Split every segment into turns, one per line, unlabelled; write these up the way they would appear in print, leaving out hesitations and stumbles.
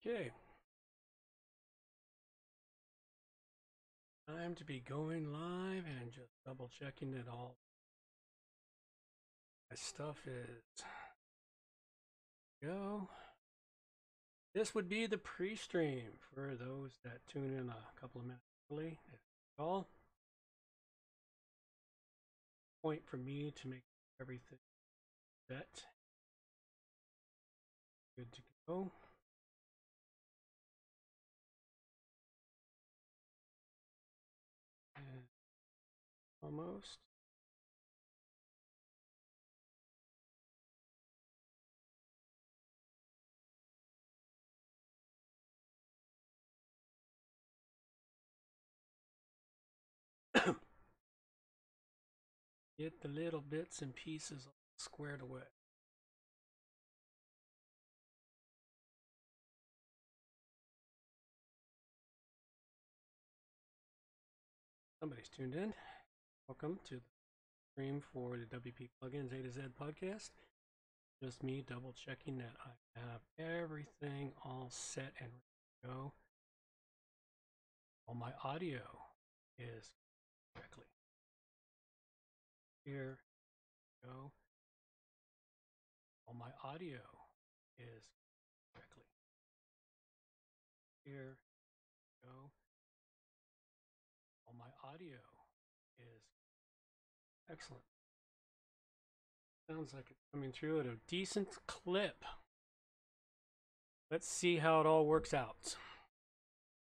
Okay. Time to be going live and just double checking that all my stuff is go. This would be the pre-stream for those that tune in a couple of minutes early. If at all. Point for me to make everything set. Good to go. And almost. Get the little bits and pieces all squared away. Somebody's tuned in. Welcome to the stream for the WP Plugins A to Z podcast. Just me double checking that I have everything all set and ready to go. All my audio is correctly. Here we go. All my audio is correctly. Here we go. All my audio is excellent. Sounds like it's coming through at a decent clip. Let's see how it all works out.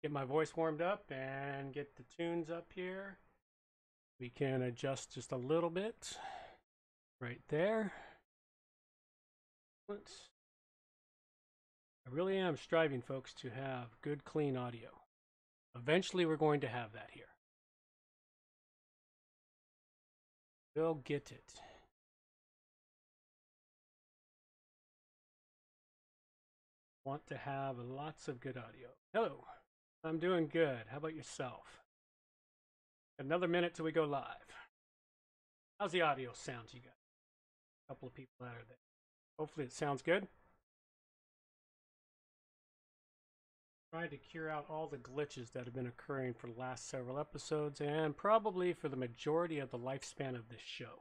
Get my voice warmed up and get the tunes up here. We can adjust just a little bit right there. I really am striving, folks, to have good, clean audio. Eventually, we're going to have that here. We'll get it. Want to have lots of good audio. Hello, I'm doing good. How about yourself? Another minute till we go live. How's the audio sound to you guys? A couple of people that are there. Hopefully it sounds good. Trying to cure out all the glitches that have been occurring for the last several episodes and probably for the majority of the lifespan of this show.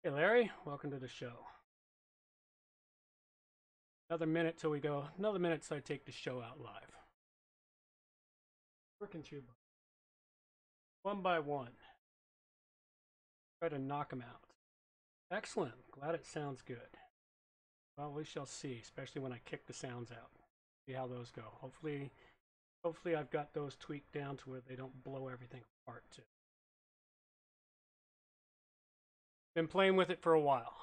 Hey Larry, welcome to the show. Another minute till we go. Another minute till I take the show out live. Working through one by one. Try to knock them out. Excellent. Glad it sounds good. Well, we shall see, especially when I kick the sounds out. See how those go. Hopefully I've got those tweaked down to where they don't blow everything apart too. Been playing with it for a while.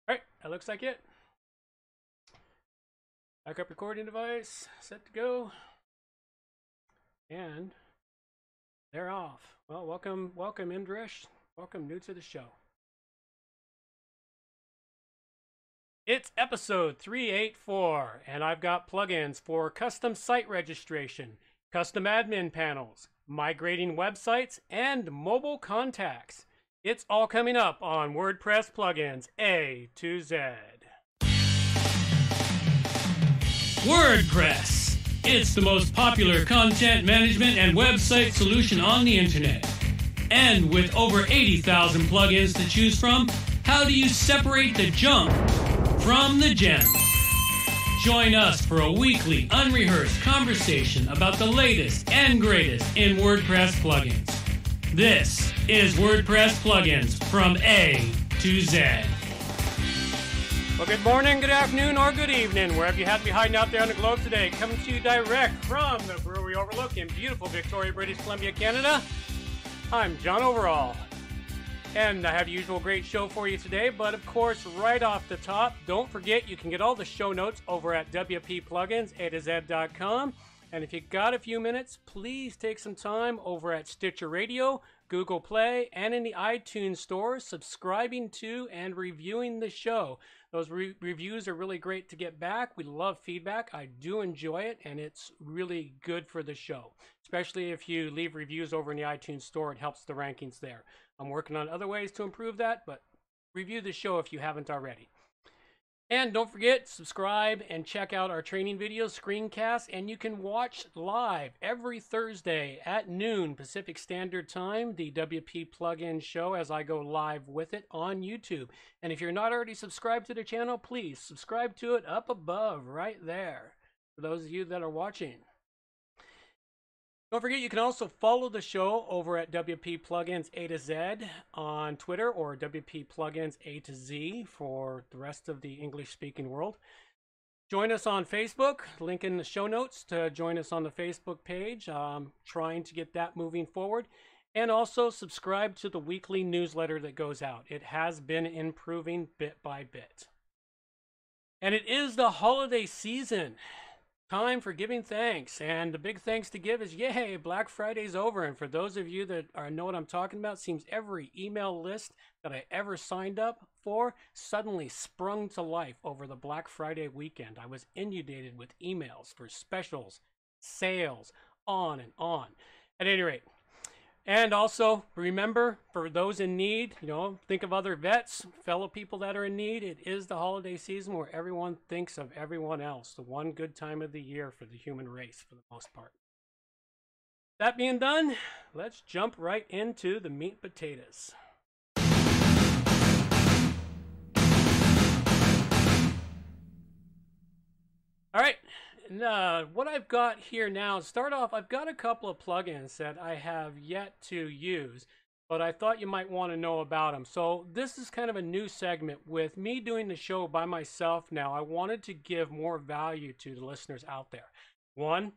All right, that looks like it. Backup recording device set to go. And they're off. Well, welcome Indresh. Welcome new to the show. It's episode 384, and I've got plugins for custom site registration, custom admin panels, migrating websites, and mobile contacts. It's all coming up on WordPress plugins A to Z.
WordPress. It's the most popular content management and website solution on the internet. And with over 80,000 plugins to choose from, how do you separate the junk from the gems? Join us for a weekly, unrehearsed conversation about the latest and greatest in WordPress plugins. This is WordPress plugins from A to Z.
Well, good morning, good afternoon, or good evening, wherever you have to be hiding out there on the globe today. Coming to you direct from the Brewery Overlook in beautiful Victoria, British Columbia, Canada. I'm John Overall, and I have the usual great show for you today, but of course, right off the top, don't forget you can get all the show notes over at WPPlugins.com. And if you got a few minutes, please take some time over at Stitcher Radio, Google Play, and in the iTunes store, subscribing to and reviewing the show. Those reviews are really great to get back. We love feedback. I do enjoy it, and it's really good for the show, especially if you leave reviews over in the iTunes store. It helps the rankings there. I'm working on other ways to improve that, but review the show if you haven't already. And don't forget, subscribe and check out our training videos, screencasts, and you can watch live every Thursday at noon Pacific Standard Time, the WP Plugin Show, as I go live with it on YouTube. And if you're not already subscribed to the channel, please subscribe to it up above, right there, for those of you that are watching. Don't forget, you can also follow the show over at WP Plugins A to Z on Twitter, or WP Plugins A to Z for the rest of the English-speaking world. Join us on Facebook, link in the show notes to join us on the Facebook page. Trying to get that moving forward. And also subscribe to the weekly newsletter that goes out. It has been improving bit by bit. And it is the holiday season. Time for giving thanks, and the big thanks to give is, yay, Black Friday's over. And for those of you that know what I'm talking about, seems every email list that I ever signed up for suddenly sprung to life over the Black Friday weekend. I was inundated with emails for specials, sales, on and on. At any rate, and also remember, for those in need, think of other vets, fellow people that are in need. It is the holiday season where everyone thinks of everyone else. The one good time of the year for the human race, for the most part. That being done, let's jump right into the meat and potatoes. All right. What I've got here now, to start off, I've got a couple of plugins that I have yet to use, but I thought you might want to know about them. So this is kind of a new segment. With me doing the show by myself now, I wanted to give more value to the listeners out there. One,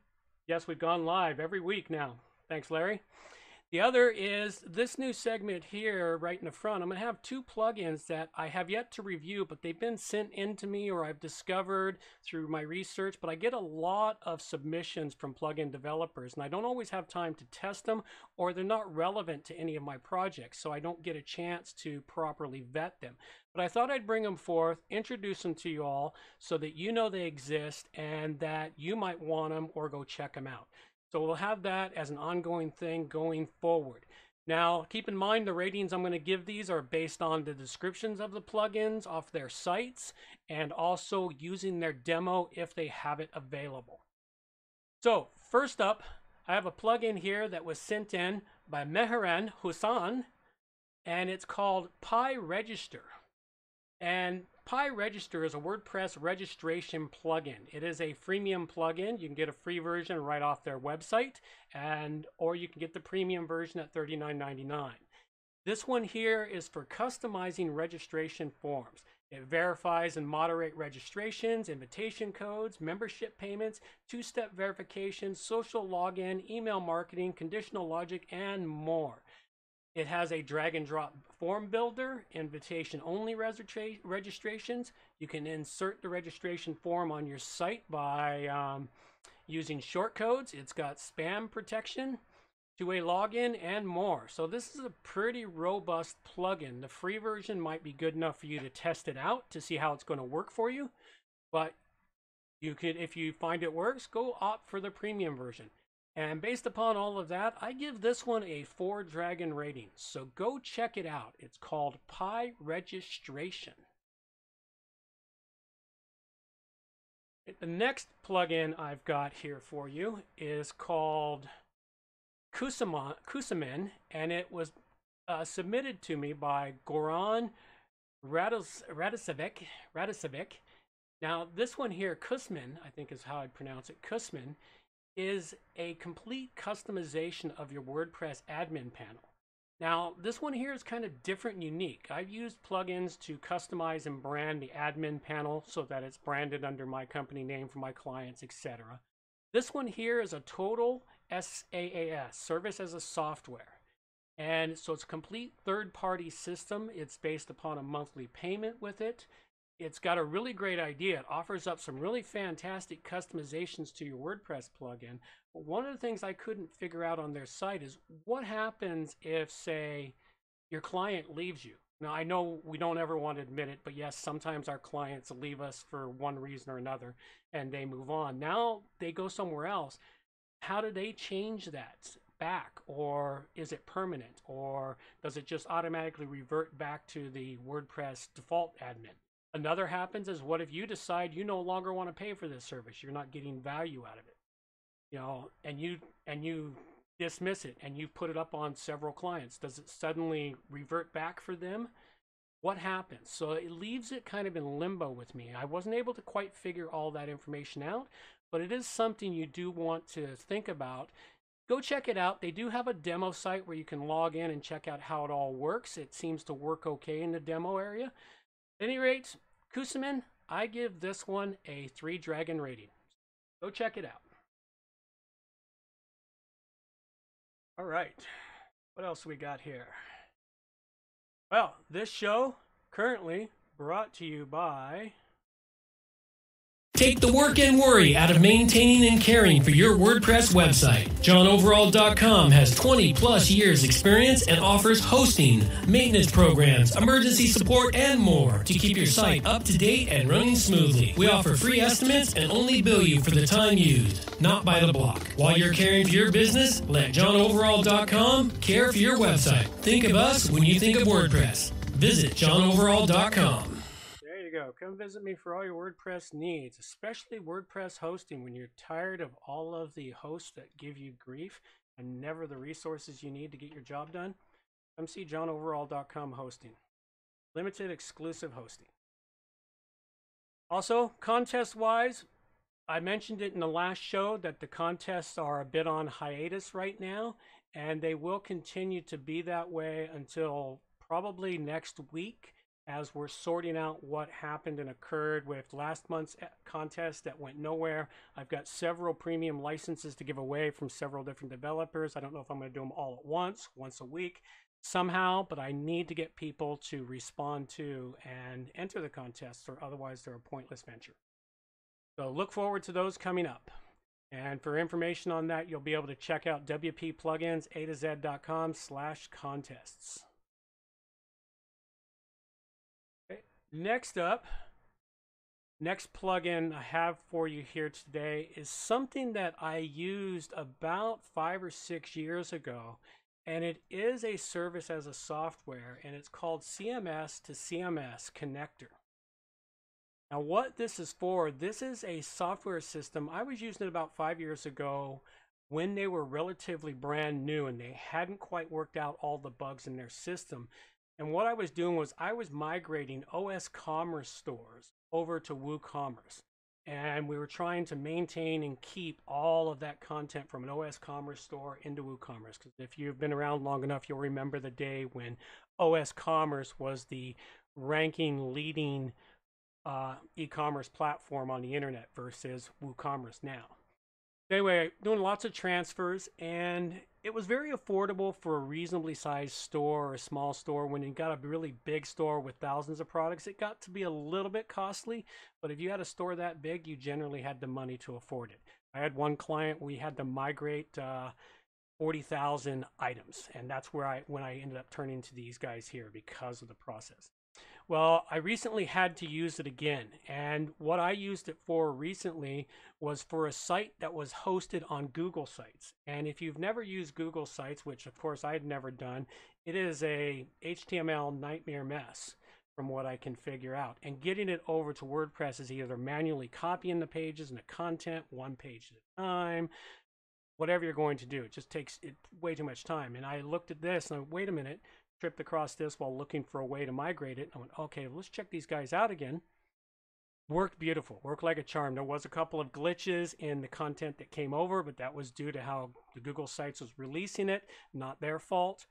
yes, we've gone live every week now. Thanks, Larry. The other is this new segment here right in the front. I'm going to have two plugins that I have yet to review, but they've been sent in to me or I've discovered through my research. But I get a lot of submissions from plugin developers, and I don't always have time to test them, or they're not relevant to any of my projects, so I don't get a chance to properly vet them. But I thought I'd bring them forth, introduce them to you all so that you know they exist and that you might want them or go check them out. So we'll have that as an ongoing thing going forward. Now, keep in mind the ratings I'm going to give these are based on the descriptions of the plugins off their sites and also using their demo if they have it available. So first up, I have a plugin here that was sent in by Mehran Hussan, and it's called PiRegister. And PiRegister is a WordPress registration plugin. It is a freemium plugin. You can get a free version right off their website, or you can get the premium version at $39.99. This one here is for customizing registration forms. It verifies and moderates registrations, invitation codes, membership payments, two-step verification, social login, email marketing, conditional logic, and more. It has a drag and drop form builder, invitation only registrations. You can insert the registration form on your site by using shortcodes. It's got spam protection, two-way login, and more. So this is a pretty robust plugin. The free version might be good enough for you to test it out to see how it's going to work for you. But you could, if you find it works, go opt for the premium version. And based upon all of that, I give this one a 4 dragon rating. So go check it out. It's called PiRegistration. The next plugin I've got here for you is called Kusumin, and it was submitted to me by Goran Radicevic. Now this one here, Kusumin, I think is how I'd pronounce it, Kusumin, is a complete customization of your WordPress admin panel. Now, this one here is kind of different and unique. I've used plugins to customize and brand the admin panel so that it's branded under my company name for my clients, etc. This one here is a total SaaS, service as a software. And so it's a complete third-party system. It's based upon a monthly payment with it. It's got a really great idea. It offers up some really fantastic customizations to your WordPress plugin. But one of the things I couldn't figure out on their site is what happens if, say, your client leaves you. Now, I know we don't ever want to admit it, but yes, sometimes our clients leave us for one reason or another and they move on. Now they go somewhere else. How do they change that back? Or is it permanent? Or does it just automatically revert back to the WordPress default admin? Another happens is, what if you decide you no longer want to pay for this service? You're not getting value out of it, and you dismiss it, and you've put it up on several clients. Does it suddenly revert back for them? What happens? So it leaves it kind of in limbo with me. I wasn't able to quite figure all that information out, but it is something you do want to think about. Go check it out. They do have a demo site where you can log in and check out how it all works. It seems to work okay in the demo area. At any rate, Kusumin, I give this one a 3 dragon rating. Go check it out. All right, what else we got here? Well, this show currently brought to you by...
Take the work and worry out of maintaining and caring for your WordPress website. JohnOverall.com has 20 plus years experience and offers hosting, maintenance programs, emergency support, and more to keep your site up to date and running smoothly. We offer free estimates and only bill you for the time used, not by the block. While you're caring for your business, let JohnOverall.com care for your website. Think of us when you think of WordPress. Visit JohnOverall.com.
Come visit me for all your WordPress needs, especially WordPress hosting. When you're tired of all of the hosts that give you grief and never the resources you need to get your job done, come see johnoverall.com hosting. Limited exclusive hosting. Also, contest-wise, I mentioned it in the last show that the contests are a bit on hiatus right now, and they will continue to be that way until probably next week, as we're sorting out what happened and occurred with last month's contest that went nowhere. I've got several premium licenses to give away from several different developers. I don't know if I'm going to do them all at once a week somehow, but I need to get people to respond to and enter the contests, or otherwise they're a pointless venture. So look forward to those coming up. And for information on that, you'll be able to check out wpplugins.com/contests. Next up, next plugin I have for you here today is something that I used about 5 or 6 years ago, and it is a service as a software, and it's called CMS to CMS Connector. Now what this is for, this is a software system. I was using it about 5 years ago when they were relatively brand new and they hadn't quite worked out all the bugs in their system. And what I was doing was I was migrating OS Commerce stores over to WooCommerce. And we were trying to maintain and keep all of that content from an OS Commerce store into WooCommerce. Because if you've been around long enough, you'll remember the day when OS Commerce was the ranking leading e-commerce platform on the internet versus WooCommerce now. Anyway, doing lots of transfers, and it was very affordable for a reasonably sized store or a small store. When you got a really big store with thousands of products, it got to be a little bit costly, but if you had a store that big, you generally had the money to afford it. I had one client, we had to migrate 40,000 items, and that's where when I ended up turning to these guys here because of the process. Well, I recently had to use it again, and what I used it for recently was for a site that was hosted on Google Sites. And if you've never used Google Sites, which of course I had never done, it is a HTML nightmare mess from what I can figure out. And getting it over to WordPress is either manually copying the pages and the content one page at a time, whatever you're going to do. It just takes way too much time. And I looked at this and I went, wait a minute, tripped across this while looking for a way to migrate it. I went, okay, let's check these guys out again. Worked beautiful, worked like a charm. There was a couple of glitches in the content that came over, but that was due to how the Google Sites was releasing it, not their fault.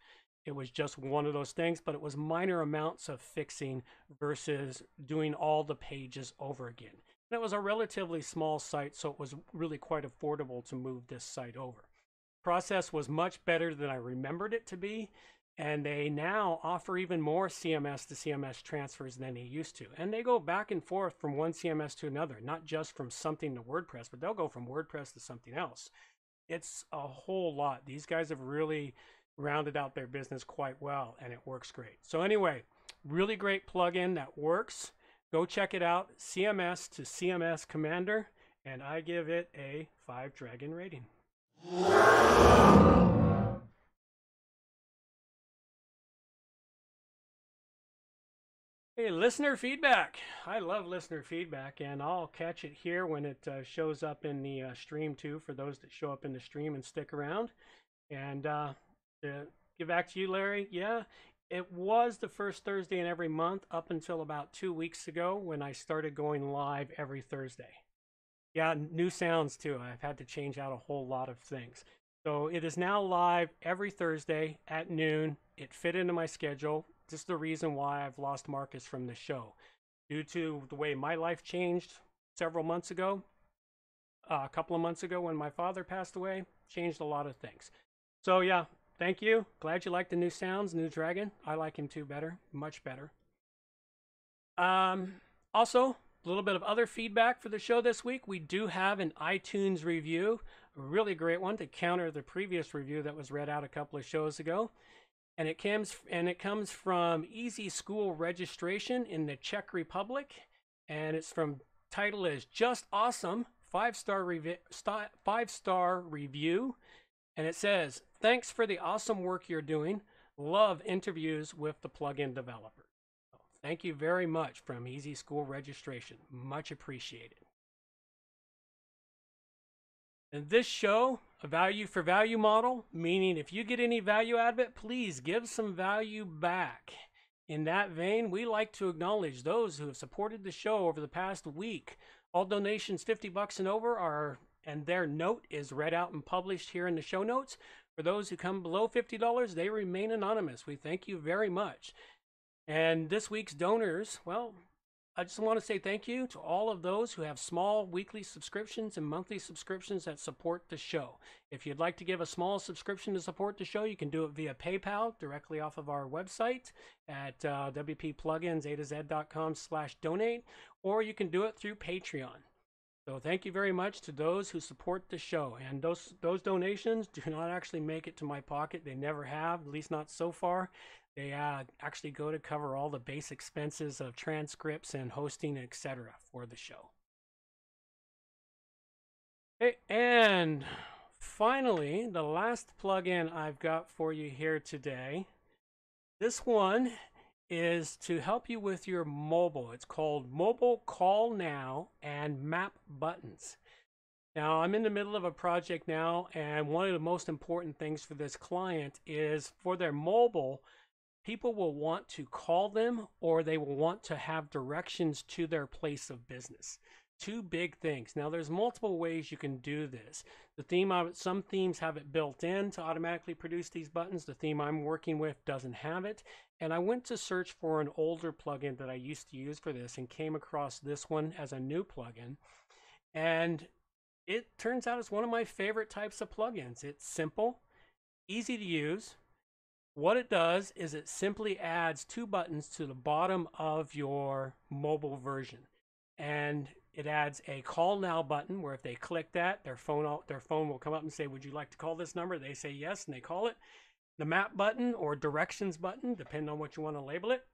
It was just one of those things, but it was minor amounts of fixing versus doing all the pages over again. And it was a relatively small site, so it was really quite affordable to move this site over. The process was much better than I remembered it to be. And they now offer even more CMS to CMS transfers than they used to. And they go back and forth from one CMS to another, not just from something to WordPress, but they'll go from WordPress to something else. It's a whole lot. These guys have really rounded out their business quite well, and it works great. So anyway, really great plugin that works. Go check it out, CMS to CMS Commander, and I give it a 5 dragon rating. Hey, listener feedback. I love listener feedback, and I'll catch it here when it shows up in the stream too, for those that show up in the stream and stick around. And to give back to you, Larry, yeah, it was the first Thursday in every month up until about 2 weeks ago when I started going live every Thursday. Yeah, new sounds too. I've had to change out a whole lot of things. So it is now live every Thursday at noon. It fit into my schedule. This is the reason why I've lost Marcus from the show. Due to the way my life changed several months ago, a couple of months ago when my father passed away, changed a lot of things. So yeah, thank you. Glad you like the new sounds, New Dragon. I like him too better, much better. Also, a little bit of other feedback for the show this week. We do have an iTunes review, a really great one to counter the previous review that was read out a couple of shows ago. And it comes from Easy School Registration in the Czech Republic, and it's from title is Just Awesome, 5-star review, and it says, "Thanks for the awesome work you're doing. Love interviews with the plugin developer." So, thank you very much from Easy School Registration. Much appreciated. And this show, a value for value model, meaning if you get any value out of it, please give some value back. In that vein, we like to acknowledge those who have supported the show over the past week. All donations $50 and over are, and their note is read out and published here in the show notes. For those who come below $50, they remain anonymous. We thank you very much. And this week's donors, well, I just want to say thank you to all of those who have small weekly subscriptions and monthly subscriptions that support the show. If you'd like to give a small subscription to support the show, you can do it via PayPal directly off of our website at wpplugins.com/donate, or you can do it through Patreon. So thank you very much to those who support the show. And those donations do not actually make it to my pocket. They never have, at least not so far. They actually go to cover all the base expenses of transcripts and hosting, etc. for the show. Okay, and finally, the last plugin I've got for you here today. This one is to help you with your mobile. It's called Mobile Call Now and Map Buttons. Now, I'm in the middle of a project now, and one of the most important things for this client is for their mobile, people will want to call them or they will want to have directions to their place of business. Two big things. Now, there's multiple ways you can do this. Some themes have it built in to automatically produce these buttons. The theme I'm working with doesn't have it. And I went to search for an older plugin that I used to use for this and came across this one as a new plugin. And it turns out it's one of my favorite types of plugins. It's simple, easy to use. What it does is it simply adds 2 buttons to the bottom of your mobile version. And it adds a call now button where if they click that, their phone will come up and say, "Would you like to call this number?" They say yes, and they call it. The map button or directions button, depending on what you want to label it.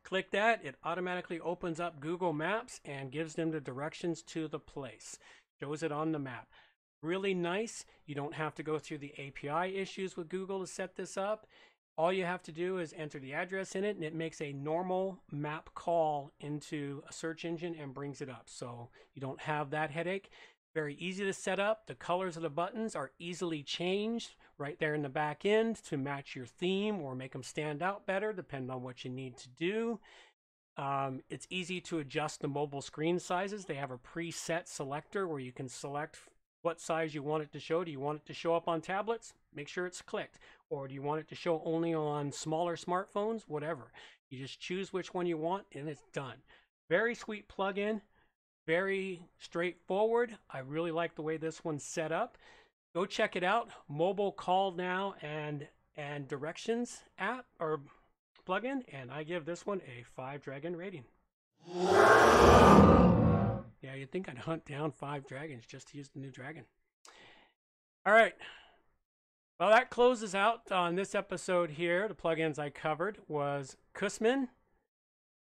Click that, it automatically opens up Google Maps and gives them the directions to the place. Shows it on the map. Really nice. You don't have to go through the API issues with Google to set this up. All you have to do is enter the address in it, and it makes a normal map call into a search engine and brings it up. So you don't have that headache. Very easy to set up. The colors of the buttons are easily changed right there in the back end to match your theme or make them stand out better, depending on what you need to do. It's easy to adjust the mobile screen sizes. They have a preset selector where you can select what size you want it to show. Do you want it to show up on tablets? Make sure it's clicked. Or do you want it to show only on smaller smartphones? Whatever. You just choose which one you want and it's done. Very sweet plugin. Very straightforward. I really like the way this one's set up. Go check it out. Mobile Call Now and Directions app or plugin. And I give this one a 5-dragon rating. Yeah, you'd think I'd hunt down 5 dragons just to use the new dragon. All right. Well, that closes out on this episode here. The plugins I covered was Kusumin,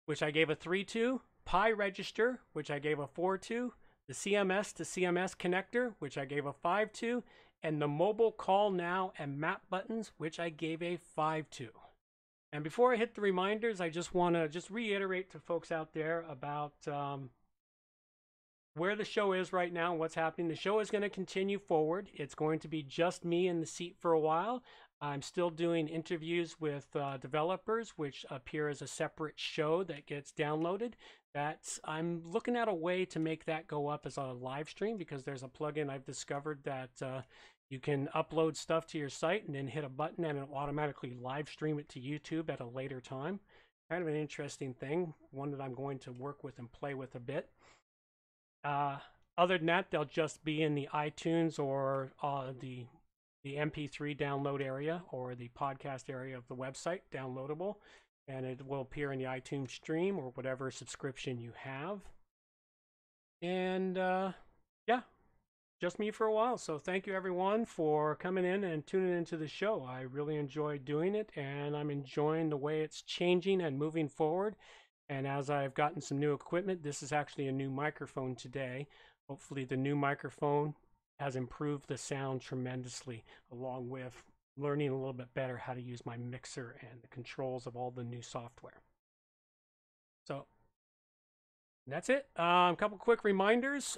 which I gave a 3 to, PiRegister, which I gave a 4 to, the CMS to CMS Connector, which I gave a 5 to, and the Mobile Call Now and Map Buttons, which I gave a 5 to. And before I hit the reminders, I just want to reiterate to folks out there about where the show is right now and what's happening. The show is going to continue forward. It's going to be just me in the seat for a while. I'm still doing interviews with developers, which appear as a separate show that gets downloaded. I'm looking at a way to make that go up as a live stream, because there's a plugin I've discovered that you can upload stuff to your site and then hit a button and it'll automatically live stream it to YouTube at a later time. Kind of an interesting thing, one that I'm going to work with and play with a bit. Other than that, they'll just be in the iTunes or the MP3 download area or the podcast area of the website, downloadable, and it will appear in the iTunes stream or whatever subscription you have. And yeah, just me for a while. So thank you everyone for coming in and tuning into the show. I really enjoyed doing it, and I'm enjoying the way it's changing and moving forward. And as I've gotten some new equipment, this is actually a new microphone today. Hopefully the new microphone has improved the sound tremendously, along with learning a little bit better how to use my mixer and the controls of all the new software. So that's it. A couple quick reminders.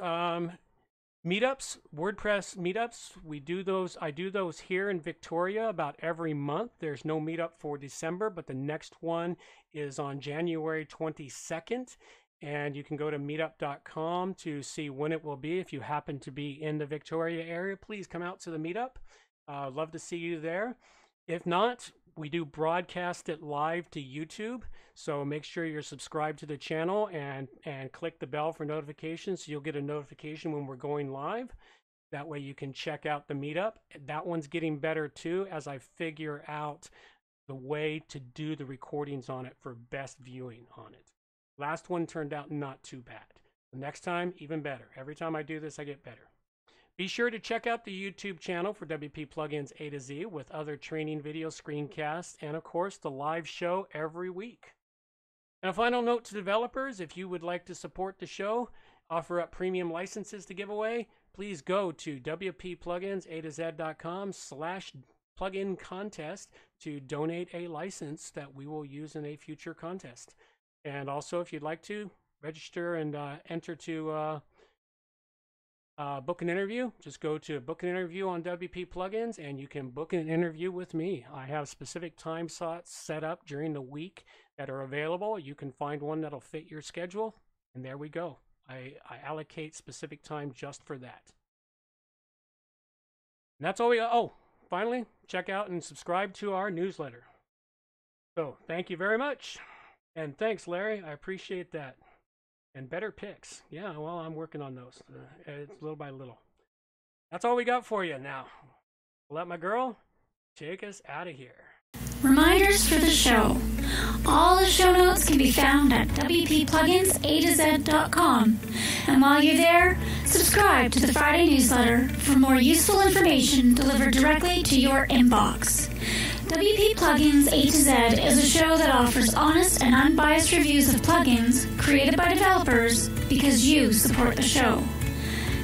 Meetups, WordPress meetups, I do those here in Victoria about every month. There's no meetup for December, but the next one is on January 22nd. And you can go to meetup.com to see when it will be. If you happen to be in the Victoria area, please come out to the meetup. Love to see you there. If not, we do broadcast it live to YouTube. So make sure you're subscribed to the channel and click the bell for notifications, so you'll get a notification when we're going live. That way you can check out the meetup. That one's getting better too, as I figure out the way to do the recordings on it for best viewing on it. Last one turned out not too bad. The next time, even better. Every time I do this, I get better. Be sure to check out the YouTube channel for WP Plugins A to Z with other training videos, screencasts, and of course the live show every week. And a final note to developers: if you would like to support the show, offer up premium licenses to give away, please go to wppluginsa2z.com/plugin contest to donate a license that we will use in a future contest. And also, if you'd like to register and enter to book an interview, just go to book an interview on WP Plugins and you can book an interview with me. I have specific time slots set up during the week that are available. You can find one that'll fit your schedule, and there we go. I allocate specific time just for that. And that's all we got. Oh, finally, check out and subscribe to our newsletter. So thank you very much. And thanks, Larry. I appreciate that. And better picks. Yeah, well, I'm working on those. It's little by little. That's all we got for you now. I'll let my girl take us out of here.
Reminders for the show. All the show notes can be found at wppluginsa2z.com. And while you're there, subscribe to the Friday newsletter for more useful information delivered directly to your inbox. WP Plugins A to Z is a show that offers honest and unbiased reviews of plugins created by developers because you support the show.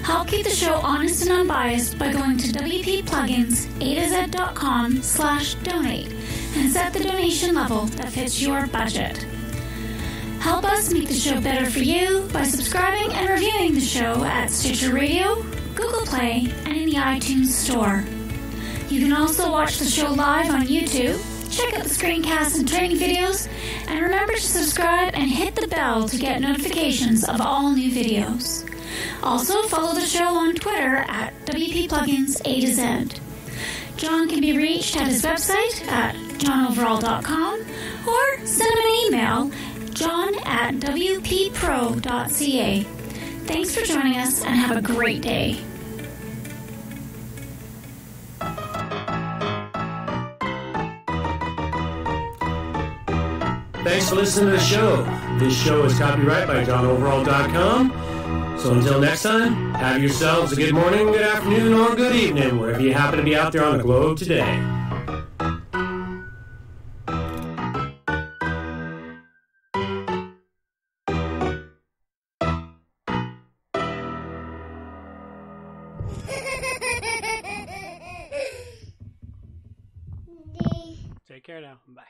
Help keep the show honest and unbiased by going to wppluginsa2z.com/donate and set the donation level that fits your budget. Help us make the show better for you by subscribing and reviewing the show at Stitcher Radio, Google Play, and in the iTunes Store. You can also watch the show live on YouTube, check out the screencasts and training videos, and remember to subscribe and hit the bell to get notifications of all new videos. Also, follow the show on Twitter at WP Plugins A to Z. John can be reached at his website at johnoverall.com or send him an email, john@wppro.ca. Thanks for joining us and have a great day.
Thanks for listening to the show. This show is copyright by johnoverall.com. So until next time, have yourselves a good morning, good afternoon, or good evening, wherever you happen to be out there on the globe today.
Take care now. Bye.